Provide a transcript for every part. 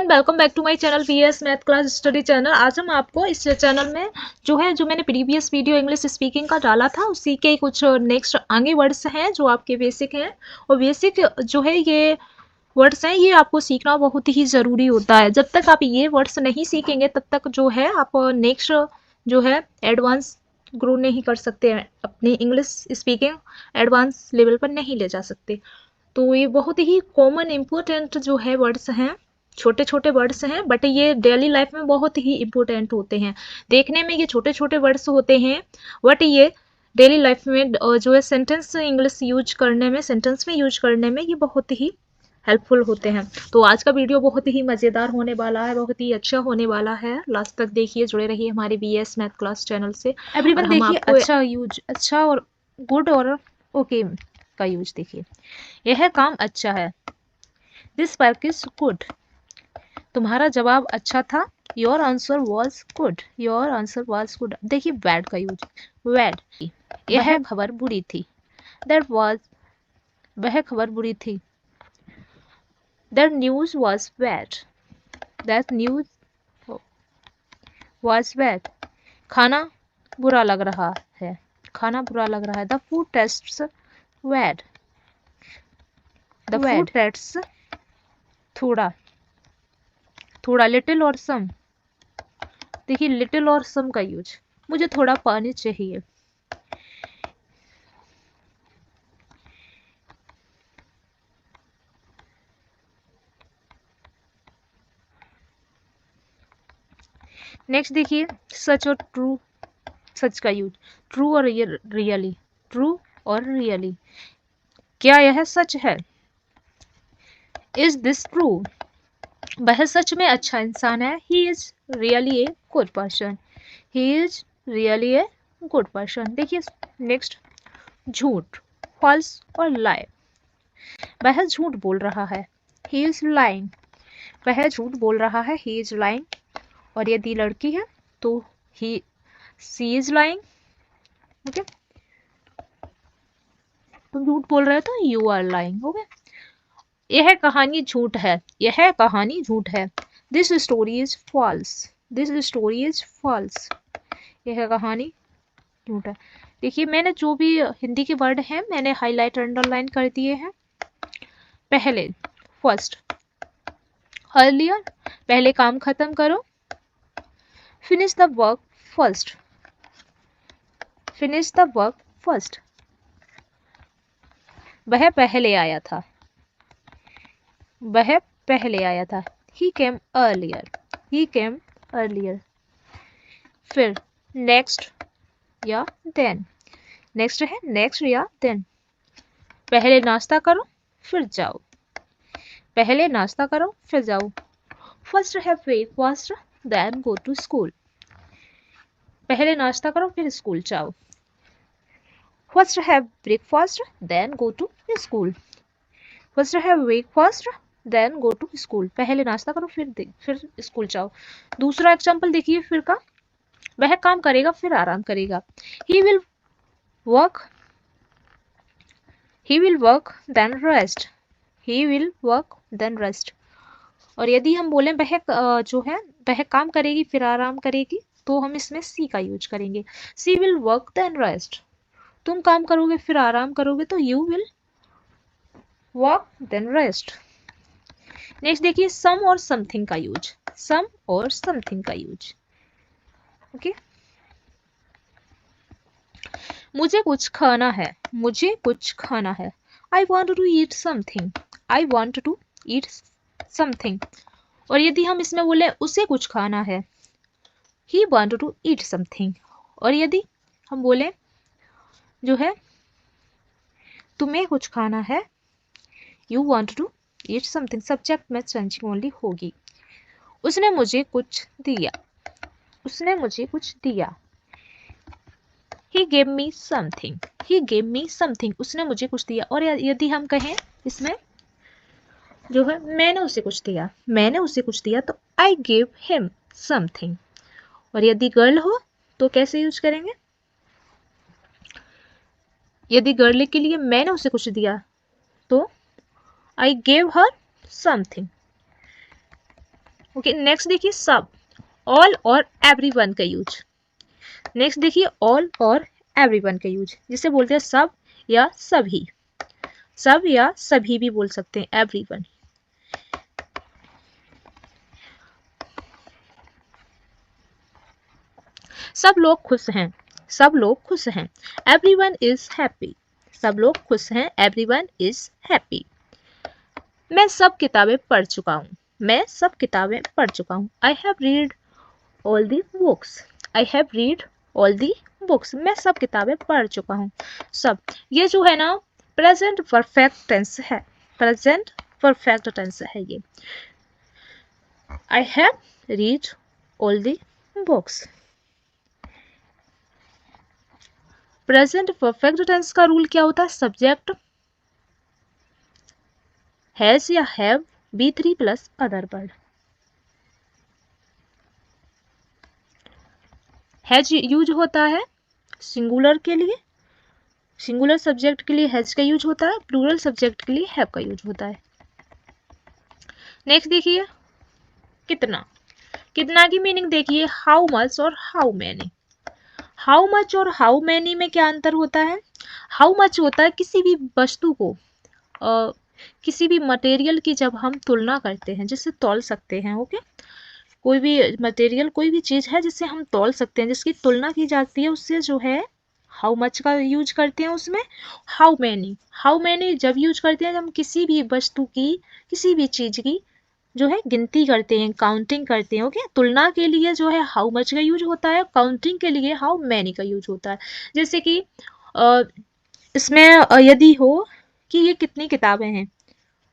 Everyone, welcome back to my channel VS math class study channel. आज हम आपको इस चैनल में जो मैंने प्रीवियस वीडियो इंग्लिश स्पीकिंग का डाला था उसी के कुछ नेक्स्ट आगे वर्ड्स हैं जो आपके बेसिक हैं। और बेसिक जो है ये वर्ड्स हैं, ये आपको सीखना बहुत ही ज़रूरी होता है। जब तक आप ये वर्ड्स नहीं सीखेंगे तब तक जो है आप नेक्स्ट जो है एडवांस ग्रो नहीं कर सकते हैं, अपनी इंग्लिश स्पीकिंग एडवांस लेवल पर नहीं ले जा सकते। तो ये बहुत ही कॉमन इम्पोर्टेंट जो है वर्ड्स हैं, छोटे छोटे वर्ड्स हैं, बट ये डेली लाइफ में बहुत ही इम्पोर्टेंट होते हैं। देखने में ये छोटे छोटे वर्ड्स होते हैं, बट ये डेली लाइफ में जो है सेंटेंस इंग्लिश यूज करने में, सेंटेंस में यूज करने में ये बहुत ही हेल्पफुल होते हैं। तो आज का वीडियो बहुत ही मज़ेदार होने वाला है, बहुत ही अच्छा होने वाला है। लास्ट तक देखिए, जुड़े रहिए हमारे बीएस मैथ क्लास चैनल से। एवरीवन देखिए, अच्छा और गुड और ओके का यूज देखिए। यह काम अच्छा है, दिस वर्क इज गुड। तुम्हारा जवाब अच्छा था, your answer was good, your answer was good. देखिए बैड का यूज, बैड। यह खबर बुरी थी, दैट वॉज, वह खबर बुरी थी। That news was bad, that news was bad. खाना बुरा लग रहा है, खाना बुरा लग रहा है। The food tests bad, the food tests थोड़ा, थोड़ा। लिटिल और सम, देखिए लिटिल और सम का यूज, मुझे थोड़ा पानी चाहिए। नेक्स्ट देखिए सच और ट्रू, सच का यूज, ट्रू और रियली, ट्रू और रियली। क्या यह सच है, इज दिस ट्रू, वह सच में अच्छा इंसान है। He is really a good person, he is really a good person. देखिए नेक्स्ट झूठ, फॉल्स और लाई। वह झूठ बोल रहा है, ही इज लाइंग, वह झूठ बोल रहा है, ही इज लाइंग। और यदि लड़की है तो ही, सी इज लाइंग। ओके, तुम झूठ बोल रहे हो तो यू आर लाइंग। ओके, यह कहानी झूठ है, यह कहानी झूठ है। This story is false, this story is false. यह कहानी झूठ है। देखिए मैंने जो भी हिंदी के वर्ड हैं मैंने हाईलाइट अंडरलाइन कर दिए हैं। पहले फर्स्ट, अर्लियर, पहले काम खत्म करो। Finish the work first, finish the work first. वह पहले आया था, वह पहले आया था। ही केम अर्लियर, ही केम अर्लियर। फिर नेक्स्ट या देन, नेक्स्ट है नेक्स्ट या देन। पहले नाश्ता करो फिर जाओ, पहले नाश्ता करो फिर जाओ। फर्स्ट है breakfast then go to school, पहले नाश्ता करो फिर स्कूल जाओ। फर्स्ट है breakfast then go to school, first है breakfast then go to school, पहले नाश्ता करो फिर स्कूल जाओ। दूसरा एग्जाम्पल देखिए फिर का, वह काम करेगा फिर आराम करेगा। He will work, he will work then rest, he will work then rest। और यदि हम बोलें वह जो है वह काम करेगी फिर आराम करेगी, तो हम इसमें सी का यूज करेंगे। She will work then rest, तुम काम करोगे फिर आराम करोगे तो you will work then rest. Next देखिए सम और समथिंग का यूज, सम और समथिंग का यूज। ओके, मुझे कुछ खाना है, मुझे कुछ खाना है। I want to eat something, I want to eat something. और यदि हम इसमें बोले उसे कुछ खाना है, he want to eat something. और यदि हम बोले जो है तुम्हें कुछ खाना है, you want to eat something, subject में चेंजिंग ओनली होगी। उसने मुझे कुछ दिया, उसने मुझे कुछ दिया। He gave me something, he gave me something, उसने मुझे कुछ दिया। और यदि हम कहें इसमें जो है मैंने उसे कुछ दिया, मैंने उसे कुछ दिया, तो I gave him something। और यदि गर्ल हो तो कैसे यूज करेंगे, यदि गर्ल के लिए मैंने उसे कुछ दिया तो I gave her something। Okay, next देखिए सब, ऑल और एवरीवन का यूज। नेक्स्ट देखिए ऑल और एवरीवन का यूज, जिसे बोलते हैं सब या सभी, सब या सभी भी बोल सकते हैं, एवरीवन। सब लोग खुश हैं, सब लोग खुश हैं, एवरीवन इज हैप्पी, सब लोग खुश हैं, एवरीवन इज हैप्पी। मैं सब किताबें पढ़ चुका हूँ, मैं सब किताबें पढ़ चुका हूँ, आई have read all the books, I have read all the books, मैं सब किताबें पढ़ चुका हूँ। सब, ये जो है ना प्रेजेंट परफेक्ट टेंस है, प्रेजेंट परफेक्ट टेंस है ये। I have read all the books. Present perfect tense का रूल क्या होता है, सब्जेक्ट हैज या have B3 plus other word. Has use होता है सिंगुलर के लिए, सिंगुलर सब्जेक्ट के लिए हैज का यूज होता है, प्लूरल सब्जेक्ट के लिए हैव का यूज होता है। नेक्स्ट देखिए कितना, कितना की मीनिंग देखिए हाउ मच और हाउ मैनी। हाउ मच और हाउ मैनी में क्या अंतर होता है, हाउ मच होता है किसी भी वस्तु को किसी भी मटेरियल की जब हम तुलना करते हैं, जिससे तौल सकते हैं, ओके, कोई भी मटेरियल, कोई भी चीज है जिससे हम तौल सकते हैं, जिसकी तुलना की जाती है, उससे जो है हाउ मच का यूज करते हैं उसमें। हाउ मैनी, हाउ मैनी जब यूज करते हैं जब हम किसी भी वस्तु की, किसी भी चीज की जो है गिनती करते हैं, काउंटिंग करते हैं, ओके। तुलना के लिए जो है हाउ मच का यूज होता है, काउंटिंग के लिए हाउ मैनी का यूज होता है। जैसे कि इसमें यदि हो कि ये कितनी किताबें हैं,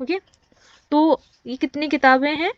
ओके, तो ये कितनी किताबें हैं,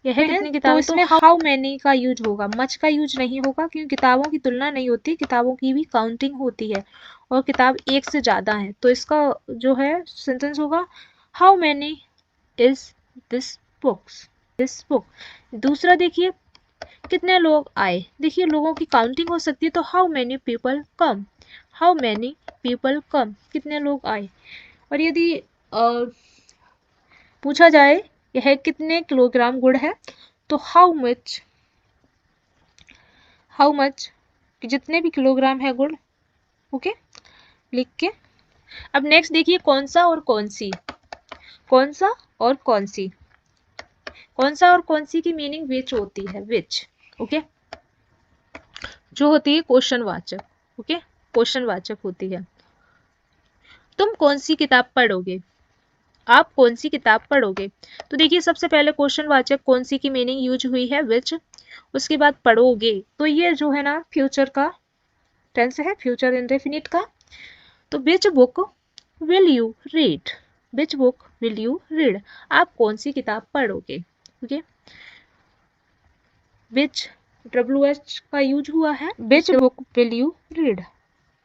यह कितनी किताबें, तो इसमें हाउ मैनी का यूज होगा, मच का यूज नहीं होगा, क्योंकि किताबों की तुलना नहीं होती, किताबों की भी काउंटिंग होती है और किताब एक से ज्यादा है, तो इसका जो है सेंटेंस होगा how many is this books, this book. दूसरा देखिए कितने लोग आए, देखिए लोगों की काउंटिंग हो सकती है, तो how many people come, how many people come, कितने लोग आए। और यदि पूछा जाए यह कितने किलोग्राम गुड़ है, तो हाउ मच, हाउ मच जितने भी किलोग्राम है गुड़, ओके, लिख के। अब नेक्स्ट देखिए कौन सा और कौन सी, कौन सा और कौन सी, कौन सा और कौन सी की मीनिंग विच होती है, विच, ओके, जो होती है क्वेश्चन वाचक, ओके, क्वेश्चन वाचक होती है। तुम कौन सी किताब पढ़ोगे, आप कौन सी किताब पढ़ोगे, तो देखिए सबसे पहले क्वेश्चन वाचक कौन सी की मीनिंग यूज हुई है, विच, उसके बाद पढ़ोगे, तो ये जो है ना फ्यूचर का टेंस है, फ्यूचर इंडेफिनिट का। तो which book will you read, which book will you read, आप कौन सी किताब पढ़ोगे, ओके। विच WH का यूज हुआ है, which book will you read,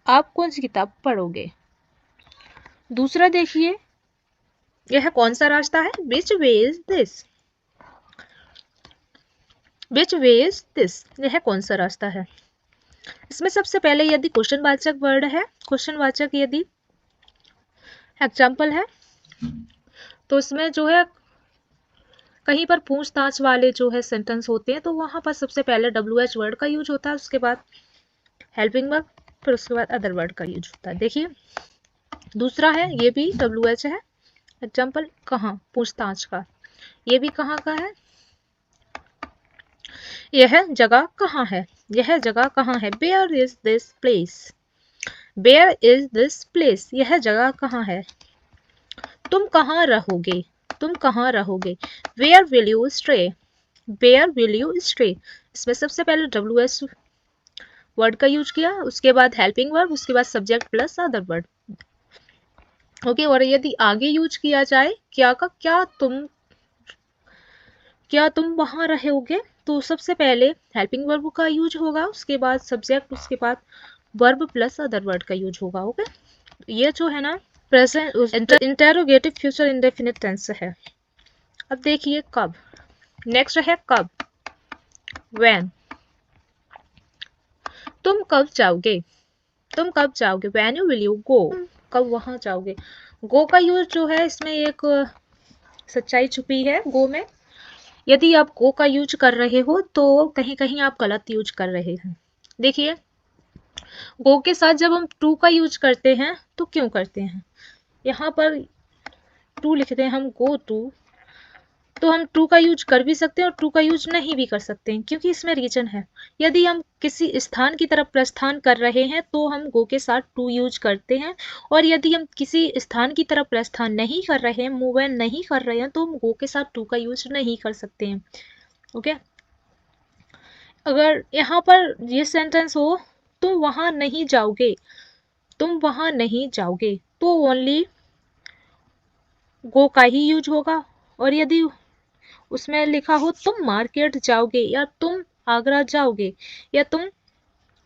आप कौन सी किताब पढ़ोगे। दूसरा देखिए यह कौन सा रास्ता है, which way is this, which way is this, यह कौन सा रास्ता है। इसमें सबसे पहले यदि क्वेश्चन वाचक वर्ड है, क्वेश्चन वाचक यदि एग्जाम्पल है, तो इसमें जो है कहीं पर पूछताछ वाले जो है सेंटेंस होते हैं, तो वहां पर सबसे पहले WH वर्ड का यूज होता है, उसके बाद हेल्पिंग वर्ब, फिर उसके बाद अदर वर्ड का यूज होता है। देखिए दूसरा है, ये भी WH है, एग्जाम्पल कहाँ, पूछताछ का, ये भी कहाँ का है, यह जगह कहाँ है, यह जगह कहाँ है, where is this place, where is this place, यह जगह कहाँ है। तुम कहाँ रहोगे, तुम कहाँ रहोगे, where will you stay, where will you stay, इसमें सबसे पहले WH वर्ड का यूज किया, उसके बाद हेल्पिंग वर्ब, उसके बाद subject plus other word, okay. और यदि आगे यूज किया जाए क्या का, क्या तुम वहां रहोगे, तो सबसे पहले हेल्पिंग वर्ब का यूज होगा, उसके बाद सब्जेक्ट, उसके बाद वर्ब प्लस अदर वर्ड का यूज होगा, ओके। ये जो है ना present interrogative future indefinite tense है। अब देखिए कब, नेक्स्ट है कब, व्हेन, तुम कब जाओगे, तुम कब जाओगे, when you will you go, कब वहां जाओगे। गो का यूज जो है इसमें एक सच्चाई छुपी है गो में, यदि आप गो का यूज कर रहे हो तो कहीं कहीं आप गलत यूज कर रहे हैं। देखिए, गो के साथ जब हम टू का यूज करते हैं तो क्यों करते हैं, यहाँ पर टू लिखते हैं हम, गो टू, तो हम टू का यूज कर भी सकते हैं और टू का यूज नहीं भी कर सकते हैं, क्योंकि इसमें रीजन है। यदि हम किसी स्थान की तरफ प्रस्थान कर रहे हैं तो हम गो के साथ टू यूज करते हैं, और यदि हम किसी स्थान की तरफ प्रस्थान नहीं कर रहे हैं, मूव ऑन नहीं कर रहे हैं, तो हम गो के साथ टू का यूज नहीं कर सकते हैं। ओके, अगर यहाँ पर ये सेंटेंस हो, तुम वहां नहीं जाओगे, तुम वहां नहीं जाओगे, तो ओनली गो का ही यूज होगा। और यदि उसमें लिखा हो तुम मार्केट जाओगे, या तुम आगरा जाओगे, या तुम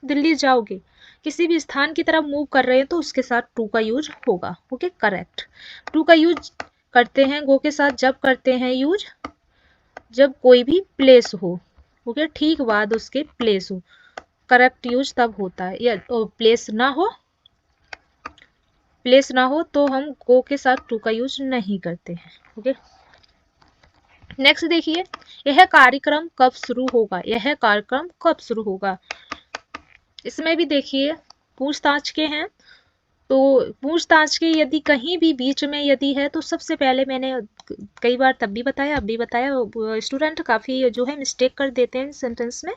दिल्ली जाओगे, किसी भी स्थान की तरफ मूव कर रहे हैं, तो उसके साथ टू का यूज होगा। Okay, correct. टू का यूज करते हैं गो के साथ जब करते हैं यूज, जब कोई भी प्लेस हो। ओके, ठीक बाद उसके प्लेस हो, करेक्ट यूज तब होता है। या प्लेस ना हो, प्लेस ना हो तो हम गो के साथ टू का यूज नहीं करते हैं। ओके, नेक्स्ट देखिए, यह कार्यक्रम कब शुरू होगा, यह कार्यक्रम कब शुरू होगा। इसमें भी देखिए पूछताछ के हैं, तो पूछताछ के यदि कहीं भी बीच में यदि है तो सबसे पहले, मैंने कई बार तब भी बताया, अब भी बताया, स्टूडेंट काफी जो है मिस्टेक कर देते हैं सेंटेंस में।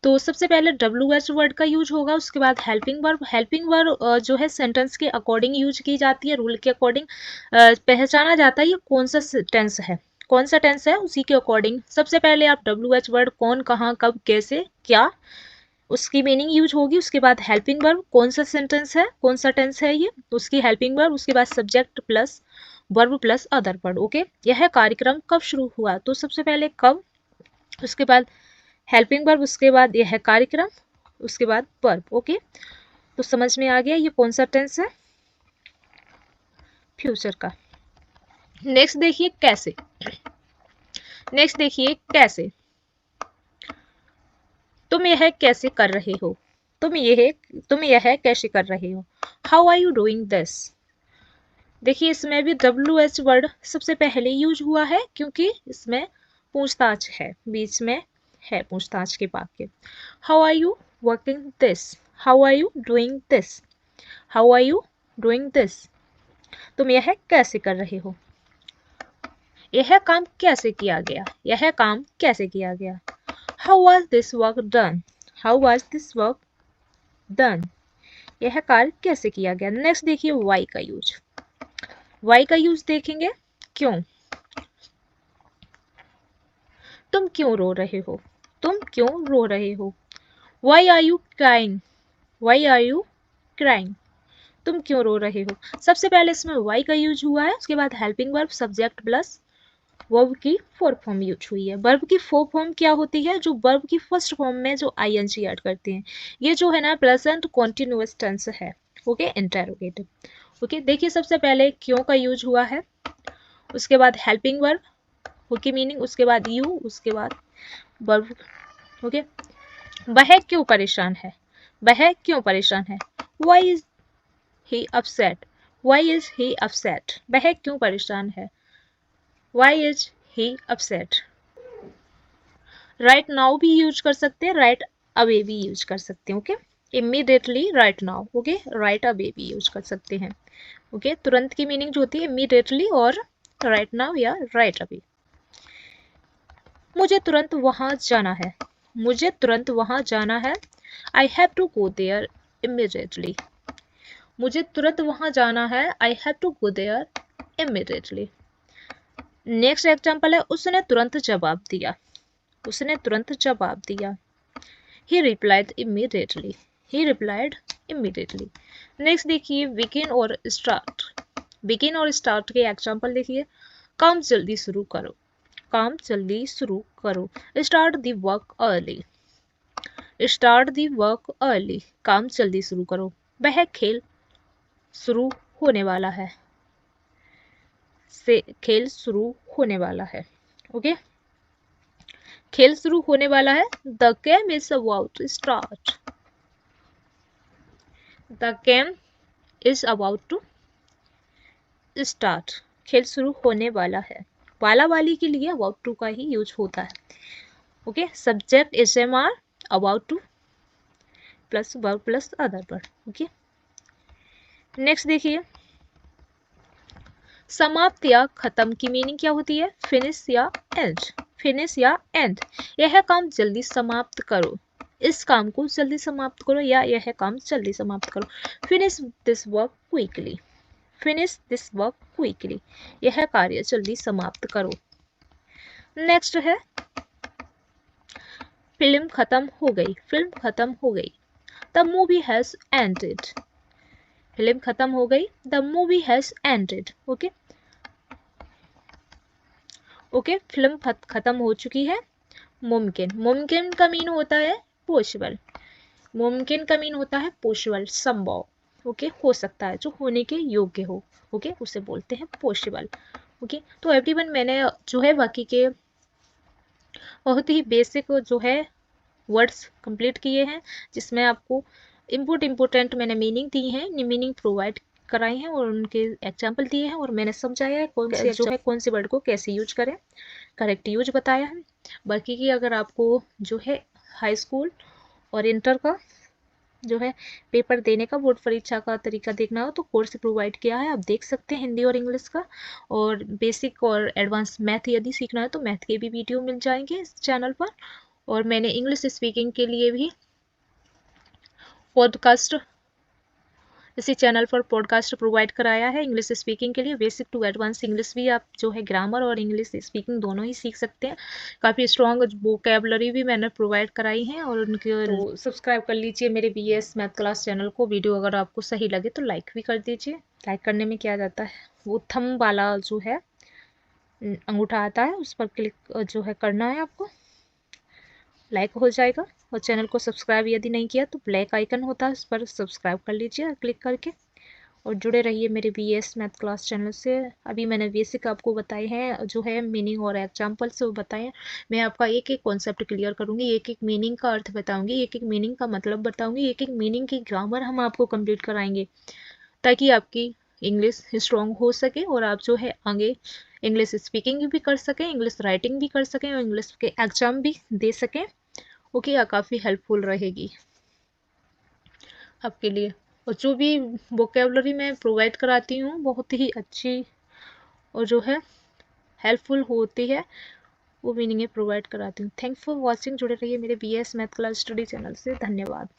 तो सबसे पहले WH वर्ड का यूज होगा, उसके बाद हेल्पिंग वर्ब। हेल्पिंग वर्ब जो है सेंटेंस के अकॉर्डिंग यूज की जाती है, रूल के अकॉर्डिंग पहचाना जाता है ये कौन सा टेंस है, कौन सा टेंस है, उसी के अकॉर्डिंग सबसे पहले आप WH वर्ड कौन, कहाँ, कब, कैसे, क्या, उसकी मीनिंग यूज होगी। उसके बाद हेल्पिंग वर्ब, कौन सा सेंटेंस है, कौन सा टेंस है ये, उसकी हेल्पिंग वर्ब। उसके बाद subject plus verb plus other word. Okay, यह कार्यक्रम कब शुरू हुआ, तो सबसे पहले कब, उसके बाद हेल्पिंग वर्ब, उसके बाद यह कार्यक्रम, उसके बाद वर्ब। ओके, तो समझ में आ गया ये कौन सा टेंस है, फ्यूचर का। नेक्स्ट देखिए कैसे, नेक्स्ट देखिए कैसे, तुम यह कैसे कर रहे हो, तुम यह कैसे कर रहे हो, how are you doing this. देखिए इसमें भी WH वर्ड सबसे पहले यूज हुआ है, क्योंकि इसमें पूछताछ है, बीच में है पूछताछ के वाक्य। How are you working this, how are you doing this, how are you doing this, तुम यह कैसे कर रहे हो, यह काम कैसे किया गया, यह काम कैसे किया गया, how was this work done, how was this work done, यह कार्य कैसे किया गया। नेक्स्ट देखिए वाई का यूज, वाई का यूज देखेंगे, क्यों, तुम क्यों रो रहे हो, तुम क्यों रो रहे हो, why are you crying, why are you crying, तुम क्यों रो रहे हो। सबसे पहले इसमें वाई का यूज हुआ है, उसके बाद helping verb, subject plus verb की फोर फॉर्म यूज हुई है। वर्ब की फोर फॉर्म क्या होती है, जो वर्ब की फर्स्ट फॉर्म में जो ING ऐड करते हैं, ये जो है ना प्रेजेंट कॉन्टिन्यूअस टेंस है। Okay, interrogative. ओके, देखिए सबसे पहले क्यों का यूज हुआ है, उसके बाद हेल्पिंग वर्ब, ओके मीनिंग, उसके बाद यू, उसके बाद वर्ब। ओके, वह क्यों परेशान है, वह क्यों परेशान है, why is he upset, why is he upset, वह क्यों परेशान है, why is he upset. Right now भी यूज कर सकते हैं, राइट अवे भी यूज कर सकते हैं। Okay, immediately, right now, okay, right away भी यूज कर सकते हैं। ओके, तुरंत की मीनिंग जो होती है इमीडिएटली और राइट नाउ या राइट अवे। मुझे तुरंत वहां जाना है, मुझे तुरंत वहां जाना है, I have to go there immediately, मुझे तुरंत वहां जाना है, I have to go there immediately. Next example है, उसने तुरंत जवाब दिया, उसने तुरंत जवाब दिया, he replied immediately, he replied immediately। Next देखिए begin और start, begin और start के एग्जाम्पल देखिए, काम जल्दी शुरू करो, काम जल्दी शुरू करो, start the work early, start the work early, काम जल्दी शुरू करो, वह खेल शुरू होने वाला है, से खेल शुरू होने वाला है। ओके, खेल शुरू होने वाला है, the game is about to start, the game is about to start, खेल शुरू होने वाला है। वाला वाली के लिए अबाउट टू का ही यूज होता है। Okay, subject SMR about two plus verb plus other verb. Okay, next देखिए, समाप्त या खत्म की मीनिंग क्या होती है? फिनिश या एंड। फिनिश या एंड, यह काम जल्दी समाप्त करो, इस काम को जल्दी समाप्त करो, या यह काम जल्दी समाप्त करो। Finish this work quickly. Finish this work quickly, यह कार्य जल्दी समाप्त करो। नेक्स्ट है, फिल्म खत्म हो गई। फिल्म खत्म हो गई, the movie has ended. Film खत्म हो गई, the movie has ended. Okay okay, film खत्म हो चुकी है। मुमकिन, मुमकिन का मीन होता है पॉसिबल। मुमकिन का मीन होता है पॉसिबल, संभव। ओके, हो सकता है, जो होने के योग्य हो। ओके, उसे बोलते हैं पॉसिबल। ओके, तो एवरीवन, मैंने जो है बाकी के बहुत ही बेसिक जो है वर्ड्स कंप्लीट किए हैं, जिसमें आपको इम्पोर्टेंट मैंने मीनिंग दी है, मीनिंग प्रोवाइड कराई हैं और उनके एग्जाम्पल दिए हैं, और मैंने समझाया है कौन से जो है कौन से वर्ड को कैसे यूज करें, करेक्ट यूज बताया है। बाकी की अगर आपको जो है हाई स्कूल और इंटर का जो है पेपर देने का, बोर्ड परीक्षा का तरीका देखना हो तो कोर्स प्रोवाइड किया है, आप देख सकते हैं हिंदी और इंग्लिश का। और बेसिक और एडवांस मैथ यदि सीखना है तो मैथ के भी वीडियो मिल जाएंगे इस चैनल पर। और मैंने इंग्लिश स्पीकिंग के लिए भी पॉडकास्ट इसी चैनल पर पॉडकास्ट प्रोवाइड कराया है। इंग्लिश स्पीकिंग के लिए बेसिक टू एडवांस इंग्लिश भी आप जो है ग्रामर और इंग्लिश स्पीकिंग दोनों ही सीख सकते हैं। काफ़ी स्ट्रॉन्ग वोकेबलरी भी मैंने प्रोवाइड कराई है, और उनके तो सब्सक्राइब कर लीजिए मेरे BS मैथ क्लास चैनल को। वीडियो अगर आपको सही लगे तो लाइक भी कर दीजिए। लाइक करने में क्या जाता है, वो थंब वाला जो है अंगूठा आता है, उस पर क्लिक जो है करना है आपको, लाइक हो जाएगा। और चैनल को सब्सक्राइब यदि नहीं किया तो ब्लैक आइकन होता है, उस पर सब्सक्राइब कर लीजिए क्लिक करके, और जुड़े रहिए मेरे BS मैथ क्लास चैनल से। अभी मैंने बेसिक आपको बताए हैं, जो है मीनिंग और एग्जाम्पल से वो बताए हैं। मैं आपका एक एक कॉन्सेप्ट क्लियर करूँगी, एक एक मीनिंग का अर्थ बताऊँगी, एक एक मीनिंग का मतलब बताऊँगी, एक एक मीनिंग की ग्रामर हम आपको कंप्लीट कराएंगे, ताकि आपकी इंग्लिश स्ट्रॉन्ग हो सके और आप जो है आगे इंग्लिश स्पीकिंग भी कर सकें, इंग्लिश राइटिंग भी कर सकें, और इंग्लिश के एग्जाम भी दे सकें। ओके, काफ़ी हेल्पफुल रहेगी आपके लिए। और जो भी वोकेबलरी मैं प्रोवाइड कराती हूँ बहुत ही अच्छी और जो है हेल्पफुल होती है, वो मीनिंग प्रोवाइड कराती हूँ। थैंक्स फॉर वॉचिंग, जुड़े रहिए मेरे BS math class study channel से। धन्यवाद।